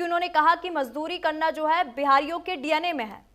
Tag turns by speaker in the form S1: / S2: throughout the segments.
S1: कि उन्होंने कहा कि मजदूरी करना जो है बिहारियों के डीएनए में है।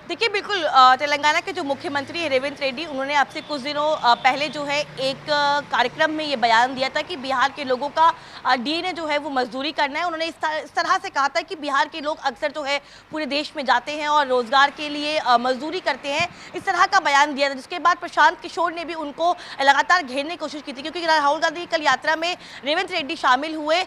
S2: देखिए बिल्कुल, तेलंगाना के जो मुख्यमंत्री है रेवंत रेड्डी, उन्होंने आपसे कुछ दिनों पहले जो है एक कार्यक्रम में ये बयान दिया था कि बिहार के लोगों का डीएनए जो है वो मजदूरी करना है। उन्होंने इस तरह से कहा था कि बिहार के लोग अक्सर जो है पूरे देश में जाते हैं और रोजगार के लिए मजदूरी करते हैं, इस तरह का बयान दिया था। जिसके बाद प्रशांत किशोर ने भी उनको लगातार घेरने की कोशिश की थी, क्योंकि राहुल गांधी कल यात्रा में रेवंत रेड्डी शामिल हुए।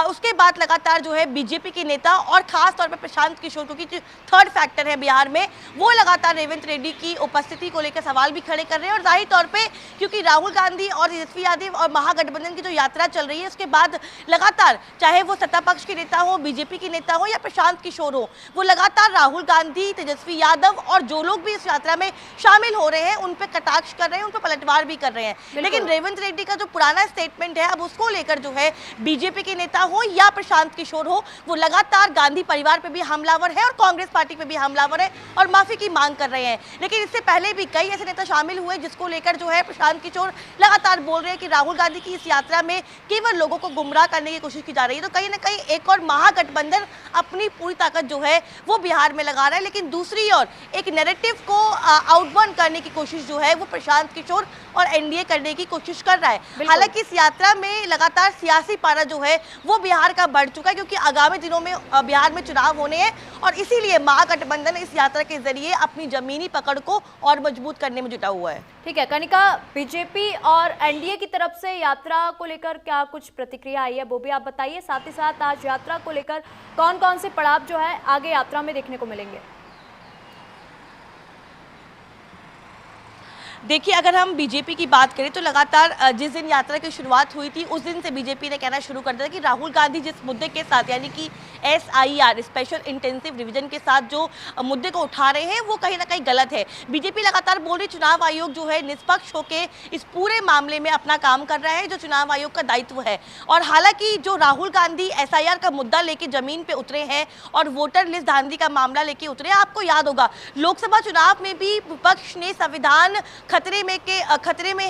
S2: उसके बाद लगातार जो है बीजेपी के नेता और खास तौर पर प्रशांत किशोर, क्योंकि थर्ड फैक्टर है बिहार में, वो लगातार रेवंत रेड्डी की उपस्थिति को लेकर सवाल भी खड़े कर रहे हैं। और जाहिर तौर पे क्योंकि राहुल गांधी और तेजस्वी यादव और महागठबंधन की जो यात्रा चल रही है, उसके बाद लगातार चाहे वो सत्ता पक्ष के नेता हो, बीजेपी के नेता हो या प्रशांत किशोर हो, वो लगातार राहुल गांधी, तेजस्वी यादव और जो लोग भी इस यात्रा में शामिल हो रहे हैं उन पे कटाक्ष कर रहे हैं, उन पे पलटवार भी कर रहे हैं। लेकिन रेवंत रेड्डी का जो पुराना स्टेटमेंट है, अब उसको लेकर जो है बीजेपी के नेता हो या प्रशांत किशोर हो, वो लगातार गांधी परिवार पे भी हमलावर है और कांग्रेस पार्टी पे भी हमलावर है और माफी की मांग कर रहे हैं। लेकिन इससे पहले भी कई ऐसे नेता शामिल हुए जिसको लेकर जो है प्रशांत किशोर लगातार बोल रहे हैं कि राहुल गांधी की इस यात्रा में केवल लोगों को गुमराह करने की कोशिश की जा रही है। तो कहीं ना कहीं एक और महागठबंधन अपनी पूरी ताकत जो है वो बिहार में लगा रहा है, लेकिन दूसरी ओर एक नैरेटिव को आउटबर्न करने की कोशिश जो है वो प्रशांत किशोर और एनडीए करने की कोशिश कर रहा है। हालांकि इस यात्रा में लगातार सियासी पारा जो है वो बिहार का बढ़ चुका है, क्योंकि आगामी दिनों में बिहार में चुनाव होने हैं और इसीलिए महागठबंधन इस यात्रा के जरिए अपनी जमीनी पकड़ को और मजबूत करने में जुटा हुआ है।
S1: ठीक है कनिका, बीजेपी और एनडीए की तरफ से यात्रा को लेकर क्या कुछ प्रतिक्रिया आई है वो भी आप बताइए। साथ ही साथ आज यात्रा को लेकर कौन कौन से पड़ाव जो है आगे यात्रा में देखने को मिलेंगे?
S2: देखिए, अगर हम बीजेपी की बात करें तो लगातार जिस दिन यात्रा की शुरुआत हुई थी उस दिन से बीजेपी ने कहना शुरू कर दिया कि राहुल गांधी जिस मुद्दे के साथ, यानी कि SIR स्पेशल इंटेंसिव रिवीजन के साथ जो मुद्दे को उठा रहे हैं वो कहीं ना कहीं गलत है। बीजेपी लगातार बोल रही चुनाव आयोग जो है निष्पक्ष होकर इस पूरे मामले में अपना काम कर रहा है, जो चुनाव आयोग का दायित्व है। और हालांकि जो राहुल गांधी SIR का मुद्दा लेके जमीन पे उतरे हैं और वोटर लिस्ट धांधली का मामला लेके उतरे, आपको याद होगा लोकसभा चुनाव में भी विपक्ष ने संविधान खतरे में